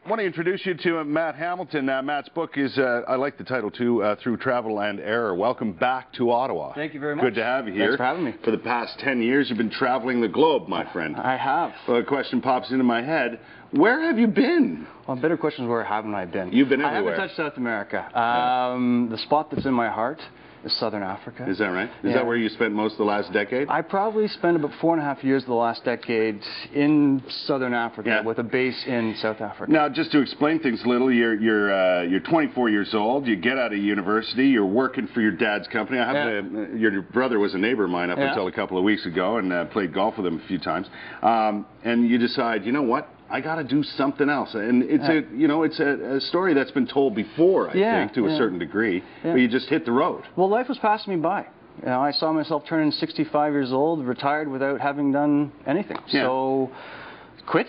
I want to introduce you to Matt Hamilton. Matt's book is, I like the title too, Through Travel and Error. Welcome back to Ottawa. Thank you very much. Good to have you here. Thanks for having me. For the past 10 years, you've been traveling the globe, my friend. I have. Well, a question pops into my head. Where have you been? Well, better question is where haven't I been? You've been everywhere. I haven't touched South America. The spot that's in my heart is Southern Africa. Is that right? Is that where you spent most of the last decade? I probably spent about 4.5 years of the last decade in Southern Africa with a base in South Africa. Now, just to explain things a little, you're 24 years old. You get out of university. You're working for your dad's company. Your brother was a neighbor of mine up until a couple of weeks ago, and played golf with him a few times. And you decide, you know what? I got to do something else, and it's a story that's been told before, I think, to a certain degree. But you just hit the road. Well, life was passing me by. You know, I saw myself turning 65 years old, retired without having done anything. So, quit.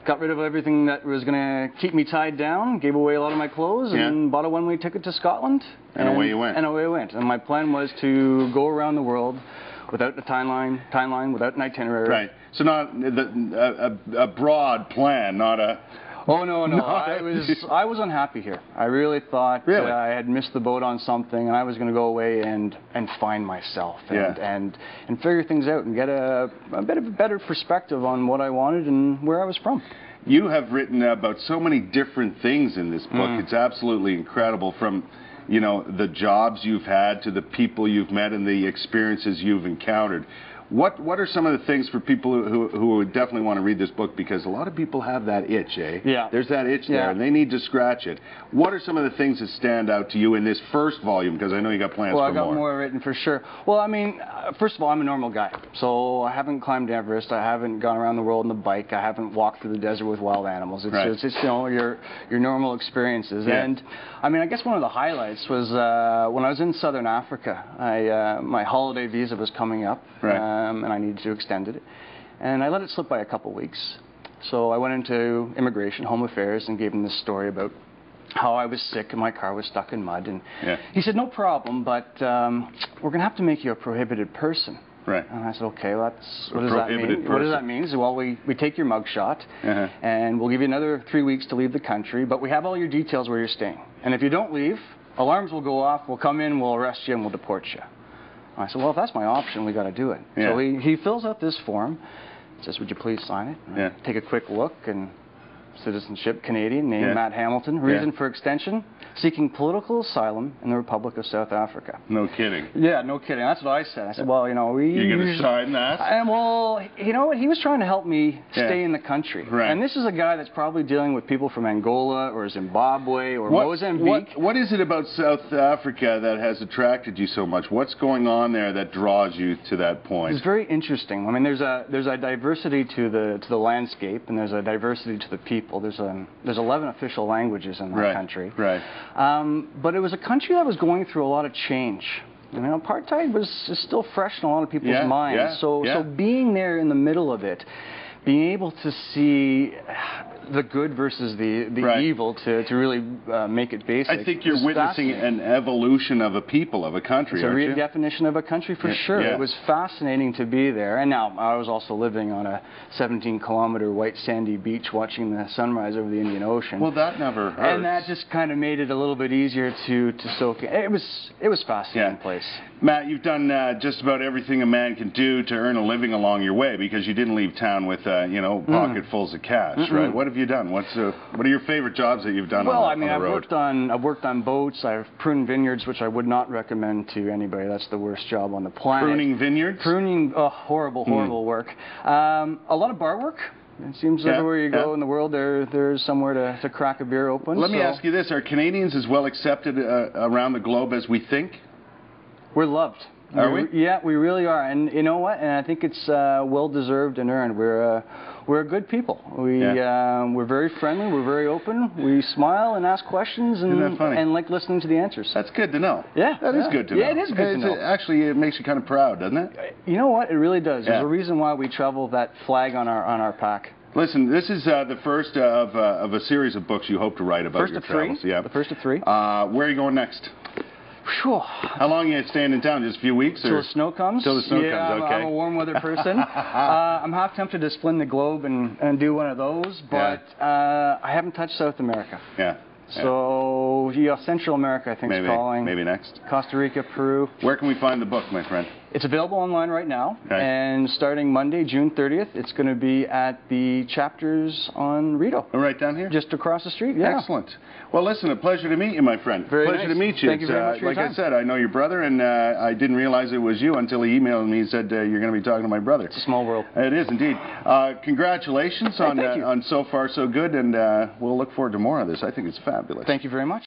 Got rid of everything that was going to keep me tied down, gave away a lot of my clothes, and bought a one-way ticket to Scotland. And away you went. And away I went. And my plan was to go around the world without a timeline, without an itinerary. Right. So not a broad plan, not a... Oh, no. I was unhappy here. I really thought I had missed the boat on something, and I was going to go away and find myself and figure things out and get a bit of a better perspective on what I wanted and where I was from. You have written about so many different things in this book. It's absolutely incredible, from the jobs you've had to the people you've met and the experiences you've encountered. What are some of the things for people who would definitely want to read this book, because a lot of people have that itch, eh? Yeah. There's that itch there, and they need to scratch it. What are some of the things that stand out to you in this first volume? Because I know you got plans for more. Well, I got more written for sure. Well, I mean, first of all, I'm a normal guy. So I haven't climbed Everest. I haven't gone around the world on the bike. I haven't walked through the desert with wild animals. It's just your normal experiences. Yeah. And I mean, I guess one of the highlights was when I was in Southern Africa. My holiday visa was coming up. And I needed to extend it. And I let it slip by a couple weeks. So I went into Immigration, Home Affairs, and gave him this story about how I was sick and my car was stuck in mud. And he said, no problem, but we're going to have to make you a prohibited person. Right. And I said, okay, what does that mean? What does that mean? He said, well, we take your mugshot, and we'll give you another 3 weeks to leave the country, but we have all your details where you're staying. And if you don't leave, alarms will go off, we'll come in, we'll arrest you, and we'll deport you. I said, well, if that's my option, we got to do it. Yeah. So he fills out this form, says, would you please sign it? And take a quick look, and citizenship, Canadian, name Matt Hamilton. Reason for extension, seeking political asylum in the Republic of South Africa. No kidding. Yeah, no kidding. That's what I said. I said, well, you're going to sign that? And well, you know what? He was trying to help me stay in the country. Right. And this is a guy that's probably dealing with people from Angola or Zimbabwe or Mozambique. What is it about South Africa that has attracted you so much? What's going on there that draws you to that point? It's very interesting. I mean, there's a diversity to the landscape, and there's a diversity to the people. There's 11 official languages in that country. Right. But it was a country that was going through a lot of change. You know, apartheid is still fresh in a lot of people's minds. So being there in the middle of it, being able to see the good versus the evil to really make it basic. I think you're witnessing an evolution of a people, of a country, aren't you? It's a redefinition of a country for sure. It was fascinating to be there. And now I was also living on a 17-kilometer white sandy beach watching the sunrise over the Indian Ocean. Well, that never hurts. And that just kind of made it a little bit easier to soak in. It was a fascinating place. Matt, you've done just about everything a man can do to earn a living along your way, because you didn't leave town with pocketfuls of cash, right? What have you done? What are your favorite jobs that you've done on the road? Well, I mean, I've worked on boats. I've pruned vineyards, which I would not recommend to anybody. That's the worst job on the planet. Pruning vineyards? Pruning, horrible work. A lot of bar work. It seems everywhere you go in the world, there's somewhere to crack a beer open. Let me ask you this. Are Canadians as well accepted around the globe as we think? We're loved. Are we? Yeah, we really are. And you know what? And I think it's well-deserved and earned. We're a good people. We're very friendly. We're very open. We smile and ask questions and like listening to the answers. That's good to know. Yeah. That is good to know. Yeah, it is good to know. Actually, it makes you kind of proud, doesn't it? You know what? It really does. There's a reason why we travel that flag on our pack. Listen, this is the first of a series of books you hope to write about your travels. The first of three. Where are you going next? Whew. How long are you staying in town? Just a few weeks? Till the snow comes. Till the snow comes, okay. I'm a warm weather person. I'm half tempted to spin the globe and do one of those, but I haven't touched South America. Yeah. So, Central America, I think, is calling. Maybe next. Costa Rica, Peru. Where can we find the book, my friend? It's available online right now, okay. And starting Monday, June 30th, it's going to be at the chapters on Rideau. Right down here? Just across the street, yeah. Excellent. Well, listen, a pleasure to meet you, my friend. Pleasure to meet you. Thank you very much for your time. Like I said, I know your brother, and I didn't realize it was you until he emailed me and said you're going to be talking to my brother. It's a small world. It is, indeed. Congratulations on So Far So Good, and we'll look forward to more of this. I think it's fabulous. Thank you very much.